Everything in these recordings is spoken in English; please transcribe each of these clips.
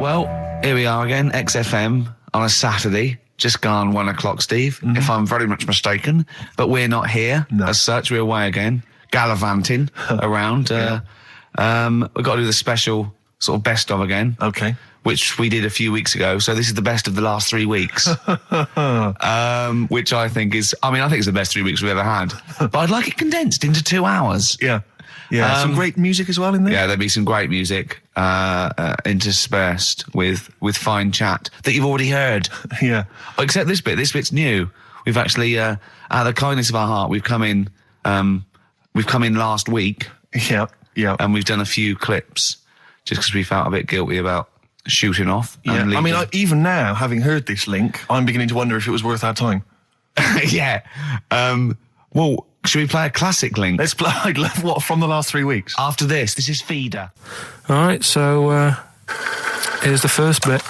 Well, here we are again, XFM on a Saturday, just gone 1 o'clock, Steve, if I'm very much mistaken. But we're not here as such. We're away again, gallivanting around. We've got to do the special sort of best of again. Okay. Which we did a few weeks ago. So this is the best of the last 3 weeks. Which I think is, I think it's the best 3 weeks we've ever had. But I'd like it condensed into 2 hours. Yeah. Yeah, some great music as well in there. Yeah, there'll be some great music interspersed with fine chat that you've already heard. Yeah. Except this bit. This bit's new. We've actually, out of the kindness of our heart, we've come in last week. Yeah, yeah. And we've done a few clips just because we felt a bit guilty about shooting off. Yeah. Even now, having heard this link, I'm beginning to wonder if it was worth our time. Yeah. Well, should we play a classic link? Let's play, what, from the last 3 weeks? After this is Feeder. All right, so here's the first bit.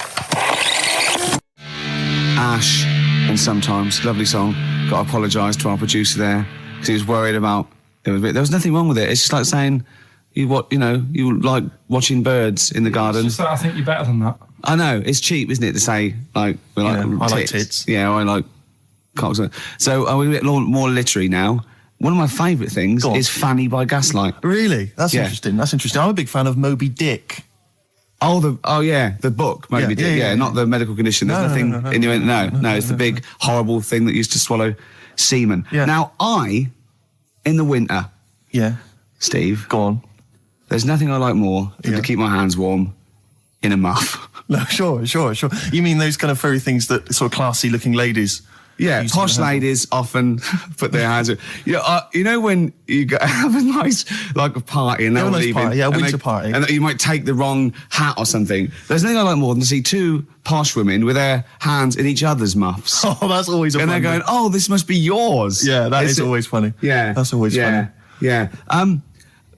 Ash, and Sometimes, lovely song. Got to apologise to our producer there because he was worried about. There was nothing wrong with it. It's just like saying you like watching birds in the garden. It's just that I think you're better than that. I know, it's cheap, isn't it, to say like I like tits. Yeah, I like cocks. So we're a bit more literary now. One of my favourite things is Fanny by Gaslight. Really? That's interesting. That's interesting. I'm a big fan of Moby Dick. The book, Moby Dick. Yeah, not the medical condition. There's nothing innuendo. No, it's the big, horrible thing that used to swallow semen. Yeah. Now, in the winter, Steve. Go on. There's nothing I like more than to keep my hands warm in a muff. No, sure. You mean those kind of furry things that sort of classy-looking ladies... Yeah, posh ladies often put their hands in. You know when you have a nice, like a party and they're leaving. Party, a winter party. And you might take the wrong hat or something. There's nothing I like more than to see two posh women with their hands in each other's muffs. Oh, that's always And they're going, oh, this must be yours. Yeah, that is always funny. Yeah. That's always funny. Yeah.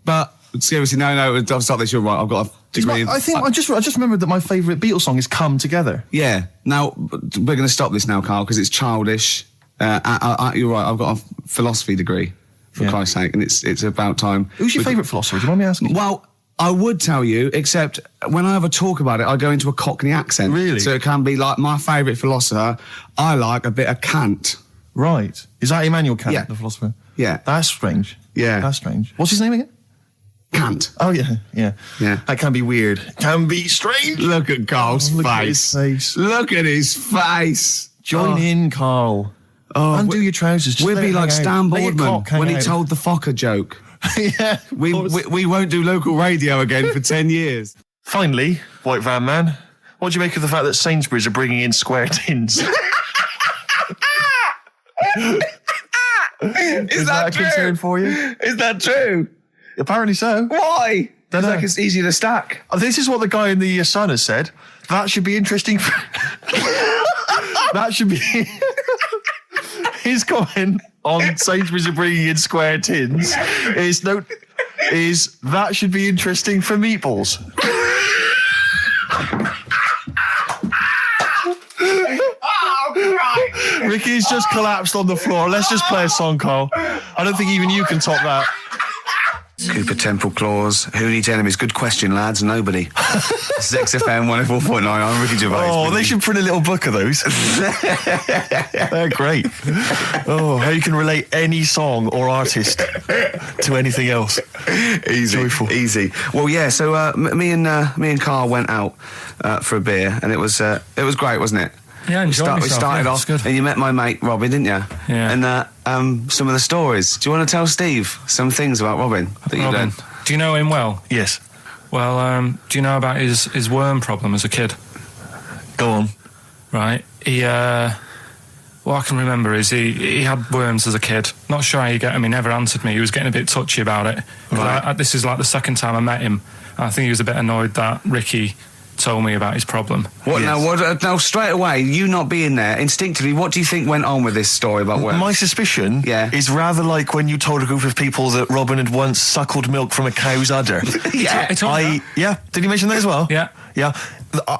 But seriously, no, I'll start this. You're right. I've got a degree. I just remembered that my favourite Beatles song is "Come Together." Yeah. Now we're going to stop this now, Karl, because it's childish. You're right. I've got a philosophy degree, for Christ's sake, and it's about time. Who's your favourite philosopher? Do you mind me asking? Well, I would tell you, except when I have a talk about it, I go into a Cockney accent. Really? So it can be like my favourite philosopher. I like a bit of Kant. Right. Is that Immanuel Kant, the philosopher? Yeah. That's strange. Yeah. That's strange. What's his name again? Kant. Oh, yeah. That can be weird. Can be strange. Look at Karl's face. Look at his face. Look at his face. Join in, Karl. Undo your trousers. We'll be like Stan Boardman when he told the Fokker joke. Yeah. We won't do local radio again for 10 years. Finally, White Van Man, what do you make of the fact that Sainsbury's are bringing in square tins? Is that a concern for you? Is that true? Apparently so. Why? Don't know. Like it's easier to stack. This is what the guy in the Sun has said. That should be interesting. That should be... His comment on Sainsbury's are bringing in square tins is that should be interesting for meatballs. Ricky's just collapsed on the floor. Let's just play a song, Karl. I don't think even you can top that. Cooper Temple Claws. Who needs enemies? Good question, lads. Nobody. This is XFM 104.9. I'm Ricky Gervais. Oh, they should print a little book of those. They're great. Oh, how you can relate any song or artist to anything else. Easy. Joyful. Easy. Well, yeah, so me and Karl went out for a beer, and it was great, wasn't it? Yeah, we started off, good. and you met my mate Robin, didn't you? Yeah. And some of the stories. Do you want to tell Steve some things about Robin that you've done? Do you know him well? Yes. Well, do you know about his worm problem as a kid? Go on. Right. What I can remember is he had worms as a kid. Not sure how you get him. He never answered me. He was getting a bit touchy about it. Right. This is like the second time I met him. I think he was a bit annoyed that Ricky told me about his problem. What now? Straight away, you not being there, instinctively, what do you think went on with this story about worms? My suspicion is rather like when you told a group of people that Robin had once suckled milk from a cow's udder. Did he mention that as well? Yeah.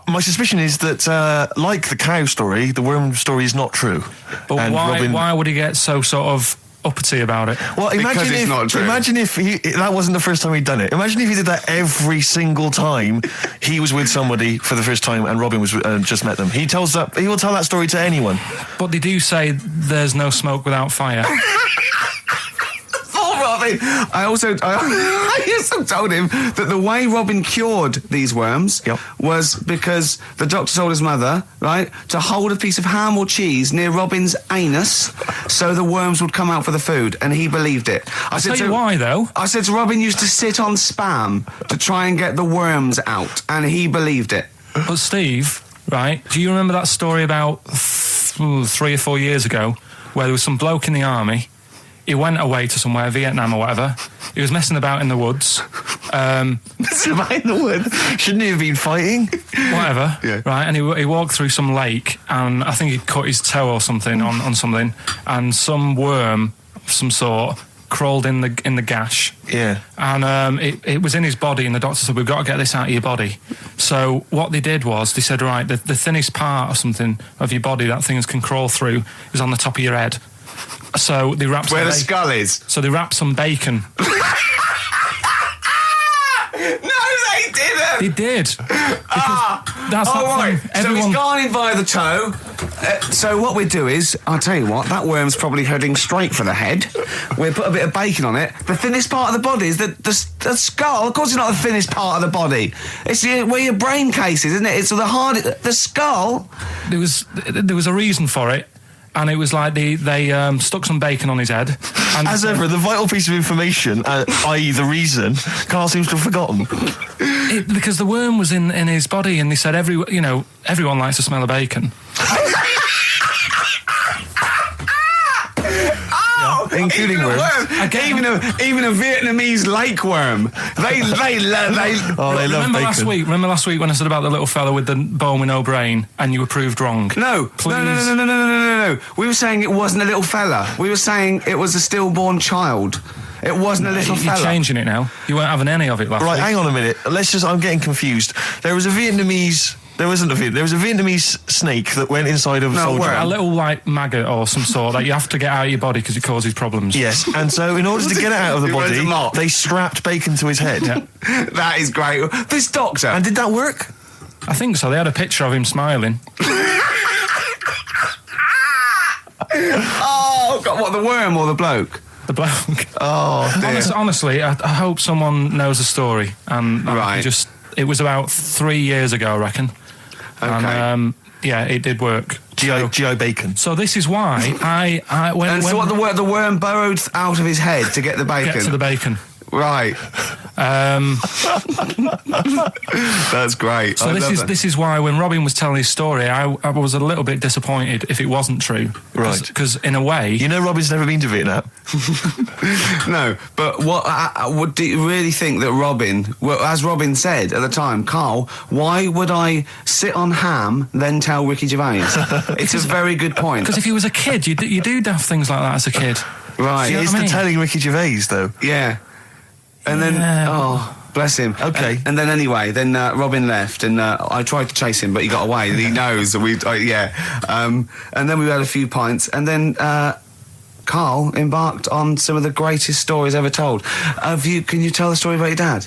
My suspicion is that, like the cow story, the worm story is not true. But why would he get so sort of uppity about it. Well, Because it's not true. imagine if that wasn't the first time he'd done it. Imagine if he did that every single time he was with somebody for the first time and Robin was just met them. He will tell that story to anyone. But they do say there's no smoke without fire. Robin. I also told him that the way Robin cured these worms was because the doctor told his mother, right, to hold a piece of ham or cheese near Robin's anus so the worms would come out for the food, and he believed it. I'll tell you why, though. I said to Robin used to sit on spam to try and get the worms out, and he believed it. But Steve, right, do you remember that story about 3 or 4 years ago where there was some bloke in the army? He went away to somewhere, Vietnam or whatever. He was messing about in the woods. Messing about in the woods? Shouldn't he have been fighting? Whatever. Yeah. Right, and he walked through some lake, and I think he cut his toe or something on something, and some worm of some sort crawled in the gash. Yeah. And it was in his body, and the doctor said, we've got to get this out of your body. So what they did was, they said, right, the thinnest part or something of your body that things can crawl through is on the top of your head. So they wrapped Where the skull is. So they wrapped some bacon. No, they didn't. They did. That's right. thing. So he's gone in via the toe. So what we do is, I'll tell you what, that worm's probably heading straight for the head. We'll put a bit of bacon on it. The thinnest part of the body is the skull. Of course it's not the thinnest part of the body. It's where your brain case is, isn't it? It's the skull. There was a reason for it. And it was like they stuck some bacon on his head. And as ever, the vital piece of information, i.e. the reason, Karl seems to have forgotten. Because the worm was in his body, and they said everyone likes the smell of bacon. Including worms. Even a Vietnamese lake worm. They love bacon. Remember last week when I said about the little fella with the bone with no brain, and you were proved wrong? No. Please. No. We were saying it wasn't a little fella. We were saying it was a stillborn child. It wasn't a little fella. You're changing it now. You weren't having any of it last week. Right, hang on a minute. I'm getting confused. There was a Vietnamese snake that went inside of a soldier. A little, like, maggot or some sort that you have to get out of your body because it causes problems. Yes, and so in order to get it out of the body, they strapped bacon to his head. Yeah. That is great. This doctor. And did that work? I think so. They had a picture of him smiling. Oh, God, what, the worm or the bloke? The bloke. Oh, dear. Honestly, I hope someone knows the story. And it was about 3 years ago, I reckon. Okay. And, it did work. GI bacon. So this is why the worm burrowed out of his head to get the bacon. Get to the bacon. Right. That's great. So this is why when Robin was telling his story, I was a little bit disappointed if it wasn't true. Right. Because in a way, you know, Robin's never been to Vietnam. No, but do you really think that Robin? Well, as Robin said at the time, Karl, why would I sit on ham then tell Ricky Gervais? It's a very good point. Because if he was a kid, you do daft things like that as a kid. Right. He is the telling Ricky Gervais, though. Yeah. And then, bless him. Okay. And then anyway, Robin left, and I tried to chase him, but he got away. And he knows that and then we had a few pints, and then Karl embarked on some of the greatest stories ever told. Can you tell the story about your dad?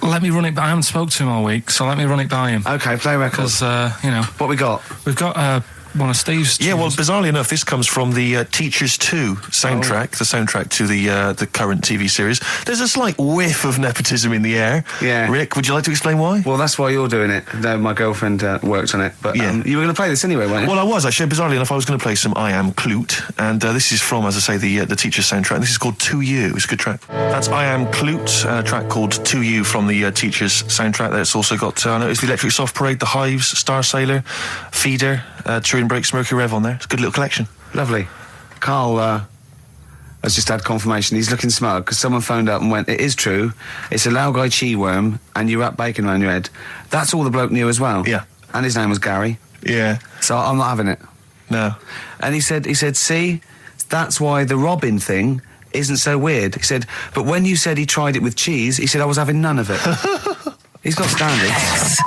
Let me run it by. I haven't spoke to him all week, so let me run it by him. Okay, play records. Because what we got? We've got one of Steve's tunes. Yeah, well, bizarrely enough, this comes from the Teachers 2 soundtrack, the soundtrack to the current TV series. There's a slight whiff of nepotism in the air. Yeah. Rick, would you like to explain why? Well, that's why you're doing it. No, my girlfriend worked on it. But you were going to play this anyway, weren't you? Well, I was, actually. Bizarrely enough, I was going to play some I Am Clute. And this is from, as I say, the Teachers soundtrack. This is called To You. It's a good track. That's I Am Clute, a track called To You from the Teachers soundtrack. That's also got, I noticed, the Electric Soft Parade, The Hives, Star Sailor, Feeder, Turin Breaks, Mercury Rev on there. It's a good little collection. Lovely. Karl has just had confirmation. He's looking smug because someone phoned up and went, it is true. It's a Laogai chi worm and you wrap bacon around your head. That's all the bloke knew as well. Yeah. And his name was Gary. Yeah. So I'm not having it. No. And he said, see, that's why the Robin thing isn't so weird. He said, but when you said he tried it with cheese, he said I was having none of it. He's got standards.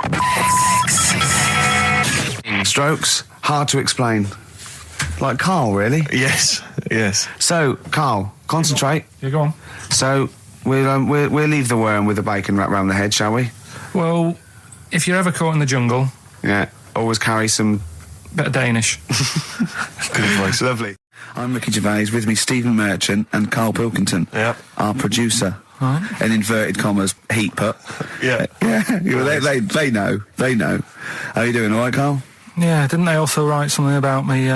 Strokes, hard to explain. Like Karl, really? Yes, yes. So, Karl, concentrate. You go on. So, we'll leave the worm with the bacon wrapped round the head, shall we? Well, if you're ever caught in the jungle... Yeah, always carry some... Bit of Danish. Good advice. Lovely. I'm Ricky Gervais, with me Stephen Merchant and Karl Pilkington, Yep. our producer. Right. In inverted commas, heat put. Yeah. Yeah, they know. They know. How you doing, all right, Karl? Yeah, didn't they also write something about me,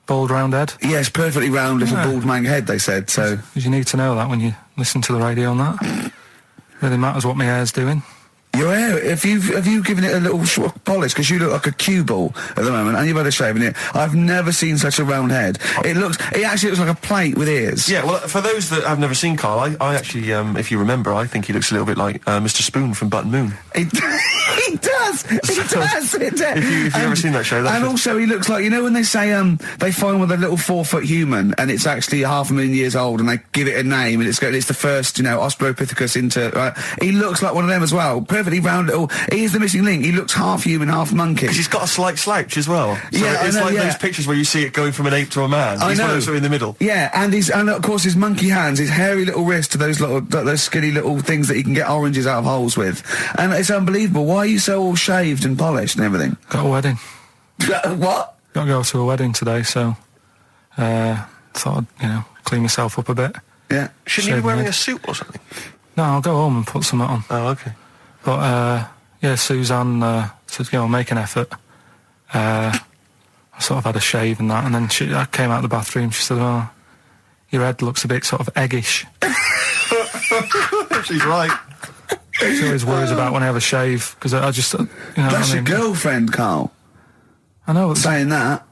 bald round head? Yes, perfectly round little bald man head, they said, so... Because you need to know that when you listen to the radio on that. Really matters what my hair's doing. Your hair, have you given it a little polish? Because you look like a cue ball at the moment, and you've had a shave in it. I've never seen such a round head. It actually looks like a plate with ears. Yeah, well, for those that have never seen Karl, I actually, if you remember, I think he looks a little bit like Mr. Spoon from Button Moon. He does. If you've ever seen that show, and also he looks like, you know when they say they find with a little 4-foot human and it's actually 500,000 years old and they give it a name and it's the first, Australopithecus into. He looks like one of them as well. Perfectly round little. He is the missing link. He looks half human, half monkey. Because he's got a slight slouch as well. So yeah, it's like those pictures where you see it going from an ape to a man. He's one of those in the middle. Yeah, and of course his monkey hands, his hairy little wrist to those skinny little things that he can get oranges out of holes with, and it's unbelievable. Why are you so all shaved and polished and everything? Got a wedding. What? Got to go to a wedding today, so thought I'd clean myself up a bit. Yeah. Shouldn't you be wearing a suit or something? No, I'll go home and put something on. Oh, okay. But Suzanne said, make an effort. I sort of had a shave and that, and then I came out of the bathroom. She said, "Oh, your head looks a bit sort of eggish." She's right. She always worries about when I have a shave because I just, That's your girlfriend, Karl. I know. Saying that.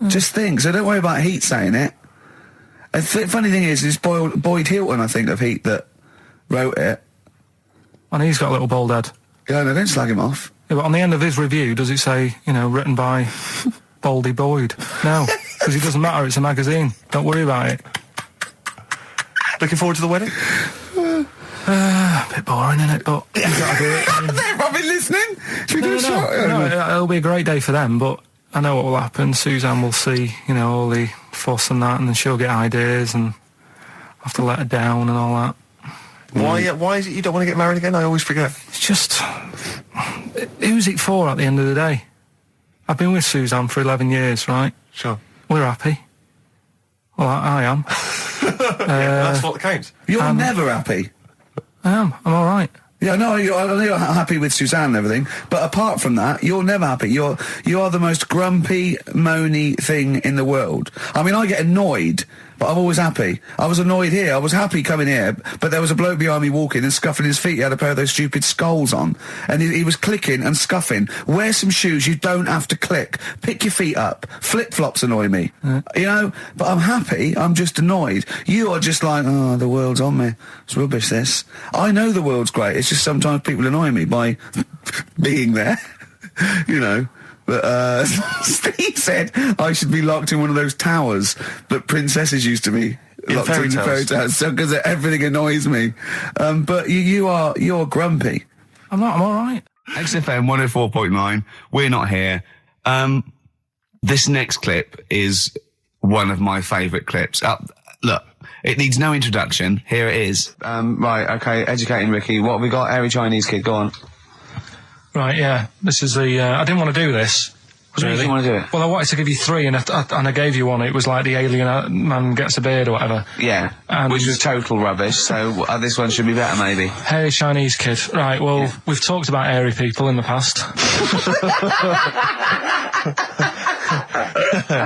Just think. So don't worry about Heat saying it. Funny thing is, it's Boyd Hilton, I think, of Heat that wrote it. And he's got a little bald head. Yeah, no, don't slag him off. Yeah, but on the end of his review, does it say, written by Baldy Boyd? No, because it doesn't matter. It's a magazine. Don't worry about it. Looking forward to the wedding? A bit boring, isn't it? But you've got to do it. They've probably listening. Should we do a shot? No, it'll be a great day for them, but I know what will happen. Suzanne will see, all the fuss and that, and then she'll get ideas, and I'll have to let her down and all that. Why is it you don't want to get married again? I always forget. It's just... Who's it for at the end of the day? I've been with Suzanne for 11 years, right? Sure. We're happy. Well, I am. That's what counts. You're never happy. I am. I'm all right. Yeah, no, I know you're happy with Suzanne and everything, but apart from that, you're never happy. You are the most grumpy, moany thing in the world. I mean, I get annoyed, but I'm always happy. I was annoyed here. I was happy coming here, but there was a bloke behind me walking and scuffing his feet. He had a pair of those stupid skulls on, and he was clicking and scuffing. Wear some shoes. You don't have to click. Pick your feet up. Flip-flops annoy me. But I'm happy. I'm just annoyed. You are just like, oh, the world's on me. It's rubbish, this. I know the world's great. It's just sometimes people annoy me by being there, But Steve said I should be locked in one of those towers that princesses used to be locked in fairy tales, because everything annoys me. But you're grumpy. I'm not. I'm all right. XFM 104.9. We're not here. This next clip is one of my favourite clips. Look. It needs no introduction. Here it is. Right, okay, educating Ricky. What have we got? Airy Chinese kid, go on. Right, yeah. This is the... I didn't want to do this. What do you want to do it? Well, I wanted to give you 3, and I gave you one. It was like the alien man gets a beard or whatever. Yeah, which was total rubbish, so this one should be better, maybe. Hairy Chinese kid. Right, well, we've talked about hairy people in the past.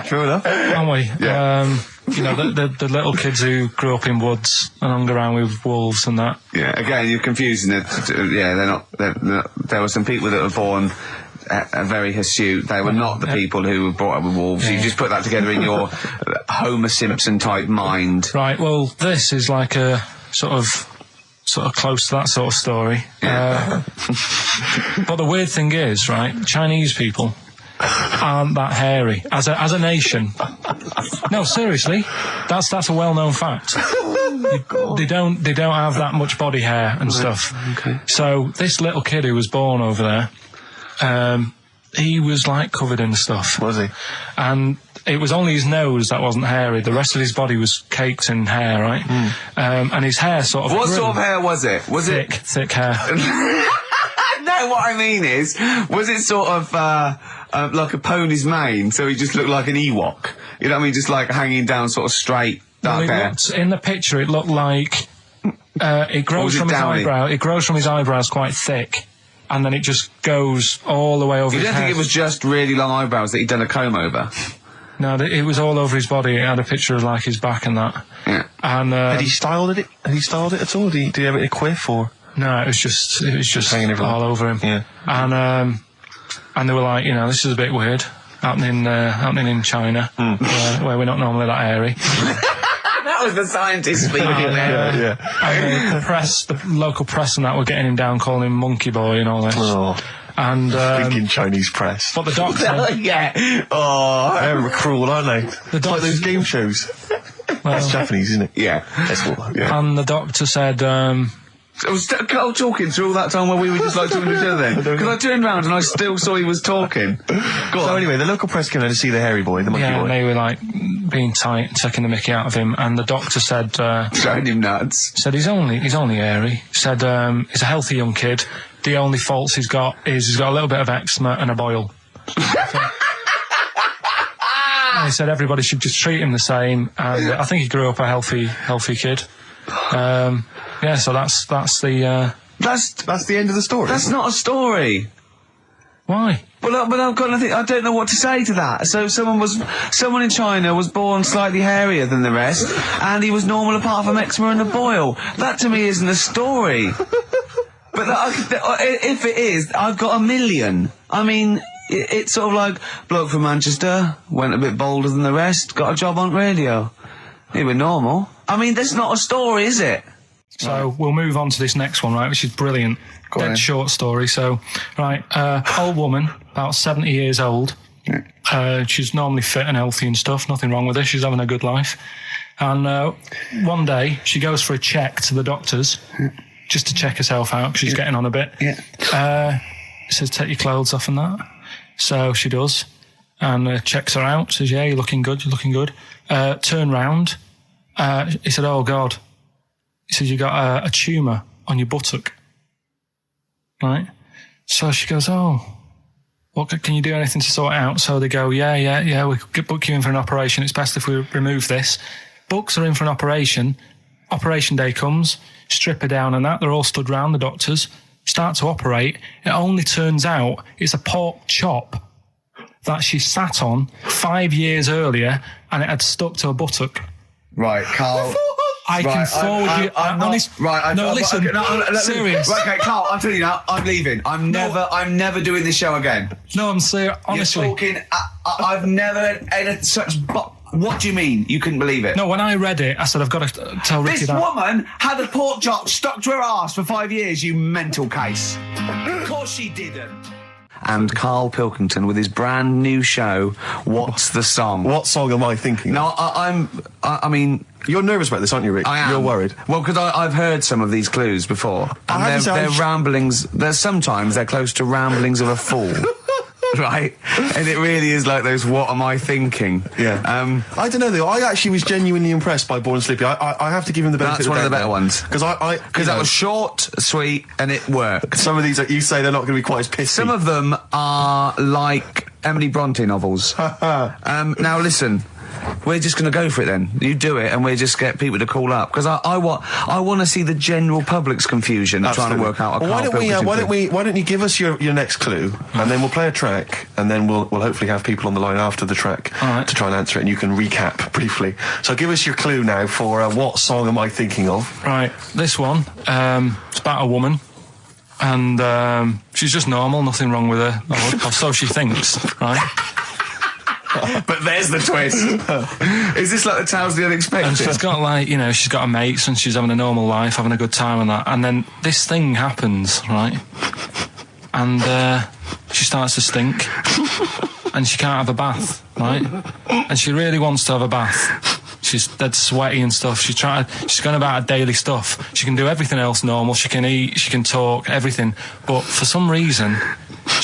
True enough. Haven't we? Yeah. The little kids who grew up in woods and hung around with wolves and that. Yeah, again, you're confusing it. Yeah, they're not. There were some people that were born very hirsute. They were not the people who were brought up with wolves. Yeah. You just put that together in your Homer Simpson type mind. Right, well, this is like a sort of close to that sort of story. Yeah. But the weird thing is, right, Chinese people aren't that hairy as a nation. No, seriously, that's a well-known fact. They don't have that much body hair and stuff. Okay. So this little kid who was born over there, he was like covered in stuff. Was he? And it was only his nose that wasn't hairy. The rest of his body was caked in hair, right? And his hair sort of What grew. sort of hair was it? Was Thick hair. No, what I mean is, was it sort of like a pony's mane, so he just looked like an Ewok? You know what I mean? Just like hanging down sort of straight, dark hair. In the picture, it looked like it grows from his eyebrow. It grows from his eyebrows quite thick, and then it just goes all the way over his head. You don't think it was just really long eyebrows that he'd done a comb over? No, it was all over his body. It had a picture of like his back and that. Yeah. And Had he styled it? Had he styled it at all? Did he have it in a quiff or? no, it was just hanging everywhere. all over him. Yeah. And they were like, this is a bit weird, happening in China, where we're not normally that airy. That was the scientist speaking there. And the local press and that were getting him down, calling him monkey boy and all this. Oh. And Thinking Chinese press. but the doctor, Yeah. Oh. They're cruel, aren't they? The Like those game shows. That's Japanese, isn't it? Yeah. That's what, yeah. and the doctor said, I was Carl talking through all that time while we were just like talking to each other then. Because I turned around and I still saw he was talking. Go on. So anyway, the local press came in to see the hairy boy, the monkey yeah, boy. and they were like being tight, taking the mickey out of him, and the doctor said, Showing him nuts. he's only airy. Said he's a healthy young kid. The only faults he's got is he's got a little bit of eczema and a boil. And he said everybody should just treat him the same, and I think he grew up a healthy kid. Yeah, so that's the That's the end of the story. That's not a story. why. But I've got nothing. I don't know what to say to that. So someone in China was born slightly hairier than the rest, and he was normal apart from eczema and a boil. That to me isn't a story. But if it is, I've got a million. I mean, it's sort of like bloke from Manchester went a bit bolder than the rest, got a job on radio. He was normal. I mean, that's not a story, is it? So we'll move on to this next one, right, which is brilliant. on. Dead short story. So, right, old woman, about 70 years old. She's normally fit and healthy and stuff, nothing wrong with her, she's having a good life. And one day, she goes for a check to the doctors, just to check herself out, because she's getting on a bit. It says, take your clothes off and that. So she does, and checks her out, says, yeah, you're looking good. Turn round. He said, oh, God. He said, you got a tumour on your buttock. Right? So she goes, oh, what, can you do anything to sort it out? So they go, yeah, we could book you in for an operation. It's best if we remove this. Books are in for an operation. Operation day comes, strip her down and that. They're all stood round, the doctors, start to operate. It only turns out it's a pork chop that she sat on 5 years earlier, and it had stuck to her buttock. Right, Carl. I can forward you. I'm not, right. No, listen. Serious. Right, okay, Carl. I'm telling you now. I'm leaving. I'm never doing this show again. No, I'm serious. Honestly. You're talking. I've never had such. What do you mean? You couldn't believe it? No, when I read it, I said I've got to tell Ricky This that. woman had a pork chop stuck to her arse for 5 years. You mental case. Of course she didn't. And Karl Pilkington with his brand new show, What's the Song? What song am I thinking? No, I mean... You're nervous about this, aren't you, Rick? I am. You're worried. Well, because I've heard some of these clues before. And they're ramblings... Sometimes they're close to ramblings of a fool. Right? And it really is like those, what am I thinking? Yeah. I don't know, though. I actually was genuinely impressed by Born Sleepy. I have to give him the benefit That's of one of the better doubt. ones. Because that was short, sweet, and it worked. Some of these, you say they're not going to be quite as pissy. Some of them are like Emily Bronte novels. Now listen, we're just going to go for it then. You do it, and we'll just get people to call up, because I want to see the general public's confusion of trying to work out. Why don't you give us your next clue, and then we'll play a track, and then we'll hopefully have people on the line after the track to try and answer it, and you can recap briefly. So give us your clue now for what song am I thinking of? Right, this one. It's about a woman. And she's just normal, nothing wrong with her, or so she thinks, right? But there's the twist. Is this like the Tales of the Unexpected? And she's got she's got her mates and she's having a normal life, having a good time and that. And then this thing happens, right? And she starts to stink. And she can't have a bath, right? And she really wants to have a bath. She's dead sweaty and stuff. She's going about her daily stuff. She can do everything else normal. She can eat, she can talk, everything. But for some reason,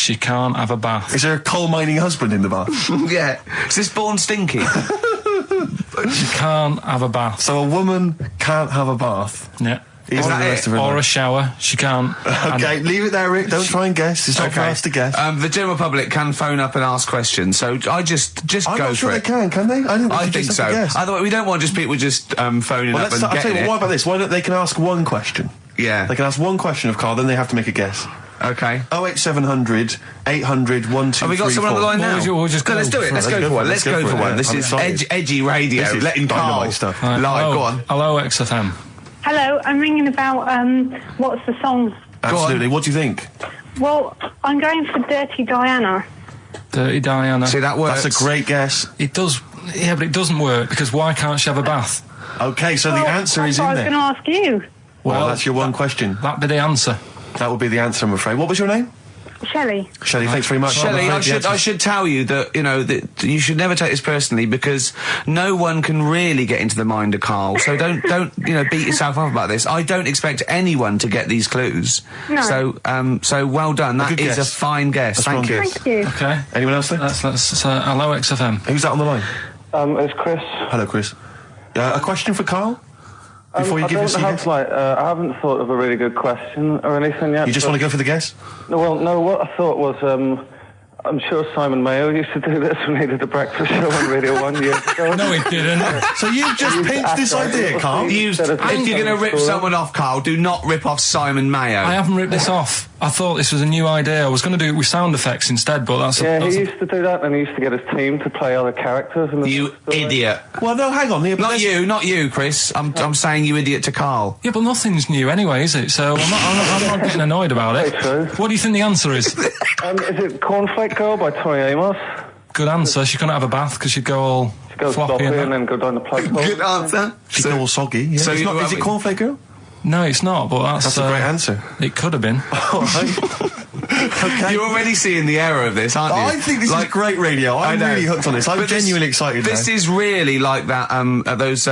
She can't have a bath. Is there a coal mining husband in the bath? Yeah. Is this born stinky? She can't have a bath. So a woman can't have a bath. Yeah. Even the rest of her Or a life. shower. She can't. Okay, leave it there, Rick. Don't try and guess. It's not for us to guess. The general public can phone up and ask questions, so I just I'm go not sure for they it. can they? I think so. Otherwise, we don't want just people just phoning Well, up and I'll tell getting you it. what about this? Why don't they can ask one question? Yeah. They can ask one question of Karl, then they have to make a guess. Okay. 08700 800 1234. Have we got someone on the line now? We'll just Let's do it. Let's go for one. Let's go for one. This is edgy radio. This is Letting Karl dynamite stuff. Right. live. Go on. Hello, XFM. Hello, I'm ringing about what's the song? Absolutely. What do you think? Well, I'm going for Dirty Diana. Dirty Diana. See, that works. That's a great guess. It does. Yeah, but it doesn't work because why can't she have a bath? Okay, so the answer is in I was there. going to ask you. Well, that's your one question. That'd be the answer. That would be the answer, I'm afraid. What was your name? Shelley. Shelley, thanks very much. Shelley, I'm afraid the I answer- should tell you that, that you should never take this personally because no one can really get into the mind of Karl. So don't beat yourself up about this. I don't expect anyone to get these clues. No. So well done. That good is a guess. fine guess. A Thank strong you. guess. Thank you. Okay. Anyone else there? That's hello, XFM. Who's that on the line? It's Chris. Hello, Chris. A question for Karl? Before you give us your guess? I haven't thought of a really good question or anything yet. You just want to go for the guess? No, what I thought was, I'm sure Simon Mayo used to do this when he did the breakfast show on Radio 1 years ago. No, he didn't. So you've just pinched this idea, Karl? If you're going to rip someone off, Karl, do not rip off Simon Mayo. I haven't ripped this off. I thought this was a new idea. I was going to do it with sound effects instead, but that's Yeah, he used to do that, and he used to get his team to play other characters. In the You story. idiot. Well, no, hang on. Not you, Chris. I'm saying you idiot to Karl. Yeah, but nothing's new anyway, is it? So I'm not getting annoyed about it. Very true. What do you think the answer is? Is it Cornflake Girl by Tori Amos? Good answer. She couldn't have a bath because she'd go all She goes floppy sloppy and and that. then go down the plug hole. Good answer. She's all soggy. Yeah. So Is it Cornflake Girl? No, it's not, but that's That's a great answer. It could have been. All right. Okay. You're already seeing the error of this, aren't you? I think this is great radio. I'm know. really hooked on this. I'm But genuinely excited This now. is really like that. Those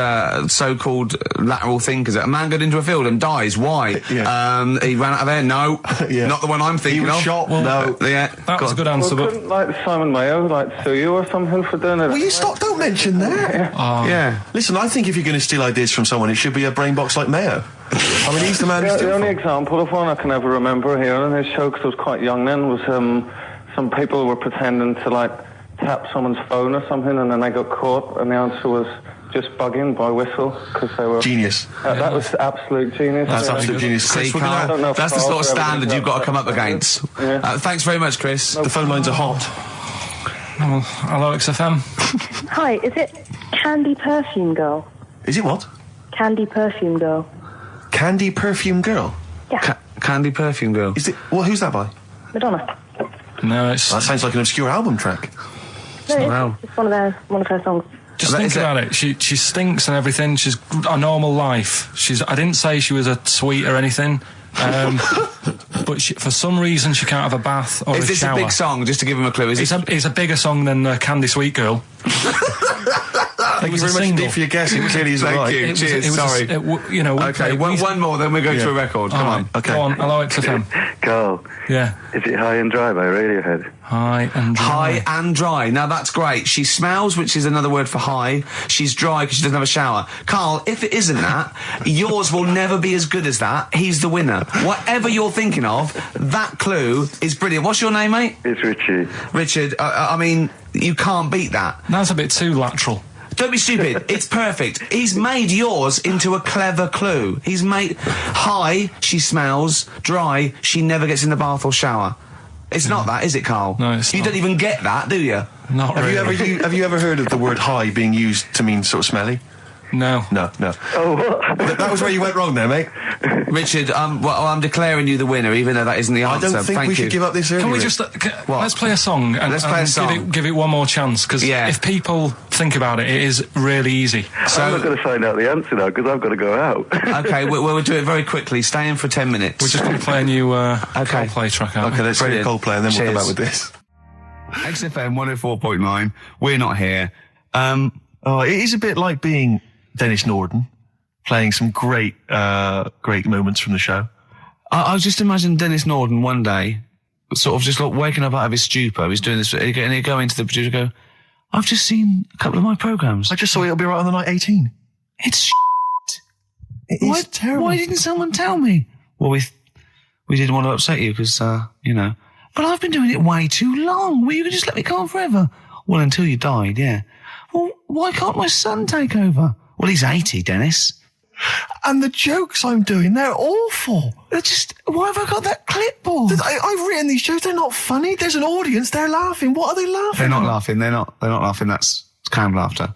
so-called lateral thinkers. A man got into a field and dies. Why? Yeah. He ran out of air. No, Yeah. not the one I'm thinking He was of. shot. No. Yeah, That was a good answer, Well, but couldn't Simon Mayo sue you or something for doing it? Will you stop? Don't mention that. Yeah. Listen, I think if you're going to steal ideas from someone, it should be a brain box like Mayo. I mean, he's the man who's The doing only it. example of one I can ever remember hearing in his show, because I was quite young then, was some people were pretending to tap someone's phone or something, and then they got caught, and the answer was just bugging by whistle, because they were... Genius. That was absolute genius. That's absolute genius. See, Chris, we're gonna- I don't know Karl, if that's the sort of Karl's ever standard been you've got to that come up much. against. Yeah. Thanks very much, Chris. The phone lines are hot. hello, XFM. Hi, is it Candy Perfume Girl? Is it what? Candy Perfume Girl. Candy Perfume Girl? Yeah, Candy Perfume Girl. Is it? Well, who's that by? Madonna. No, it's That sounds like an obscure album track. No, Wow. it's one of her songs. just That think is it. about it. She stinks and everything. She's a normal life. I didn't say she was a sweet or anything. But for some reason she can't have a bath or Is a this shower. a big song? Just to give him a clue. Is It's it? a bigger song than Candy Sweet Girl. Thank you was a very much single. indeed for your guess. It clearly isn't Thank right. you. Cheers. Sorry. Okay, one more, then we go to a record. Come on. Okay. Go on. Hello, XFM. Carl, Yeah. is it High and Dry by Radiohead? High and dry. High and dry. Now that's great. She smells, which is another word for high. She's dry because she doesn't have a shower. Karl, if it isn't that, yours will never be as good as that. He's the winner. Whatever you're thinking of, that clue is brilliant. What's your name, mate? It's Richie. Richard. I mean, you can't beat that. That's a bit too lateral. Don't be stupid. It's perfect. He's made yours into a clever clue. He's made high, she smells, dry, she never gets in the bath or shower. It's not that, is it, Karl? No, it's You not. don't even get that, do you? Not Have really. you ever heard of the word high being used to mean sort of smelly? No. No. Oh, what? That was where you went wrong there, mate. Richard, I'm declaring you the winner, even though that isn't the I answer. don't think Thank we you. should give up this early. Can we Rick. just let's play a song and, Let's play a song. Give it one more chance because Yeah. if people think about it, it is really easy. I'm not So, going to find out the answer now because I've got to go out. okay, we'll do it very quickly. Stay in for 10 minutes. We're just going to play a new Coldplay track out. Okay, let's hear Brilliant. Coldplay and then we'll come Cheers. back with this. XFM 104.9. We're not here. It is a bit like being Dennis Norden, playing some great moments from the show. I was just imagining Dennis Norden one day sort of just like waking up out of his stupor. He's doing this, and he'd go into the producer and go, I've just seen a couple of my programmes. I just saw It'll Be Right on the Night 18. It's shit. It is terrible. Why didn't someone tell me? Well, we didn't want to upset you because, you know. But I've been doing it way too long. Well, you can just let me go on forever. Well, until you died, yeah. Well, why can't my son take over? Well, he's 80, Dennis. And the jokes I'm doing, they're awful. They're just, why have I got that clipboard? I've written these jokes, they're not funny. There's an audience, they're laughing. What are they laughing They're not at? laughing. They're not laughing. That's canned laughter.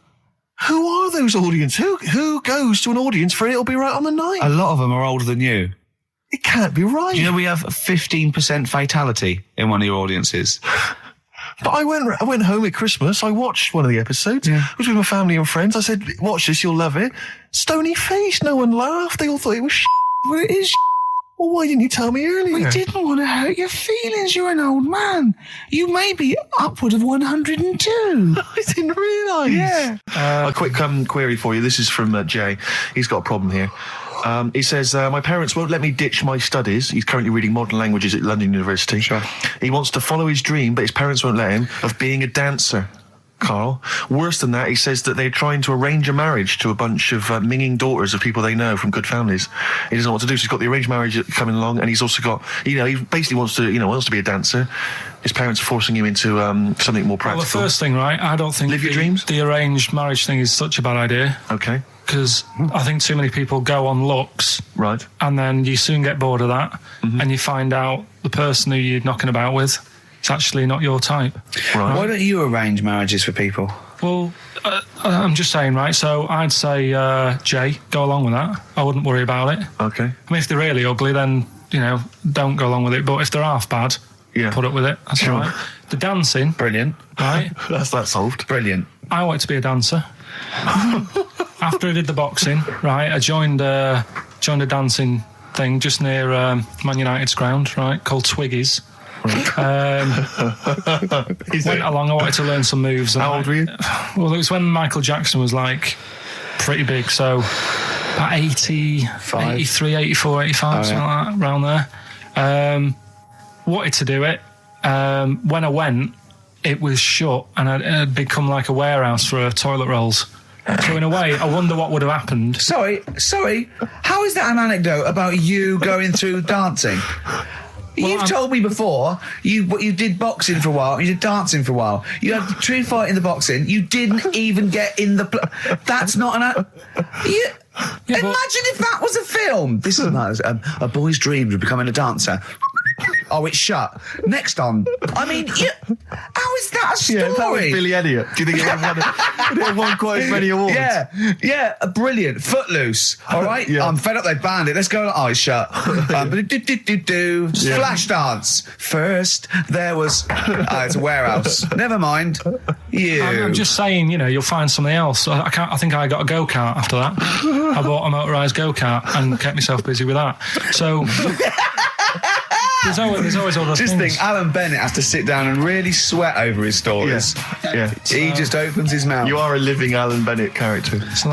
Who are those audience? Who goes to an audience for It'll Be Right on the Night? A lot of them are older than you. It can't be right. Do you know we have 15% fatality in one of your audiences? But I went home at Christmas. I watched one of the episodes. Yeah. I was with my family and friends. I said, watch this, you'll love it. Stony face. No one laughed. They all thought it was shit. Well, it is shit. Well, why didn't you tell me earlier? We didn't want to hurt your feelings. You're an old man. You may be upward of 102. I didn't realise. Yeah. A quick query for you. This is from Jay. He's got a problem here. He says, my parents won't let me ditch my studies. He's currently reading modern languages at London University. Sure. He wants to follow his dream, but his parents won't let him, of being a dancer. Karl. Worse than that, he says that they're trying to arrange a marriage to a bunch of minging daughters of people they know from good families. He doesn't know what to do, so he's got the arranged marriage coming along, and he's also got, he basically wants to be a dancer. His parents are forcing him into something more practical. Well, the first thing, right, I don't think Live your dreams? The arranged marriage thing is such a bad idea. Okay. Because I think too many people go on looks. Right. And then you soon get bored of that, and you find out the person who you're knocking about with, it's actually not your type. Right. Why don't you arrange marriages for people? Well, I'm just saying, right, so I'd say, Jay, go along with that. I wouldn't worry about it. Okay. I mean, if they're really ugly, then, don't go along with it. But if they're half bad, put up with it. That's all right. The dancing. Brilliant. Right? That's that solved. Brilliant. I wanted to be a dancer. After I did the boxing, right, I joined a dancing thing just near Man United's ground, right, called Twiggy's. Went along, I wanted to learn some moves. How old were you? Well, it was when Michael Jackson was like pretty big, so about 83, 84, 85, something like that, around there. Wanted to do it. When I went, it was shut and I'd become like a warehouse for toilet rolls. So in a way, I wonder what would have happened. Sorry. How is that an anecdote about you going through dancing? You've told me before you did boxing for a while, you did dancing for a while. You had a true fight in the boxing. You didn't even get in the. That's not an. Imagine if that was a film. This is a boy's dreams of becoming a dancer. Oh, it's shut. Next on. I mean, how is that a story? Yeah, that was Billy Elliot. Do you think he'd have won quite as many awards? Yeah, brilliant. Footloose. All right? Yeah. I'm fed up they banned it. Let's go. Oh, it's shut. Flash dance. First, there was... it's a warehouse. Never mind. I'm just saying, you'll find something else. I think I got a go-kart after that. I bought a motorised go-kart and kept myself busy with that. So... There's always other just things. Think, Alan Bennett has to sit down and really sweat over his stories. Yeah. He just opens his mouth. You are a living Alan Bennett character. So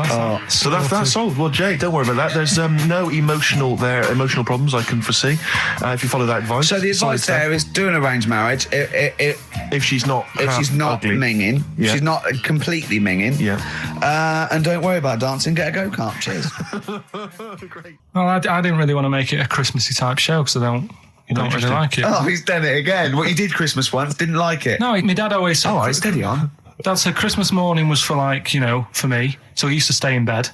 that's solved. Well, Jay, don't worry about that. There's no emotional problems I can foresee if you follow that advice. So the advice there is do an arranged marriage if she's not ugly. minging, if she's not completely minging. Yeah. And don't worry about dancing. Get a go-kart. Cheers. Great. Well, I didn't really want to make it a Christmassy type show because I don't really like it. Oh, he's done it again. What, you did Christmas once, didn't like it? No, my dad always said... Oh, right, steady on. Dad said Christmas morning was for for me. So he used to stay in bed.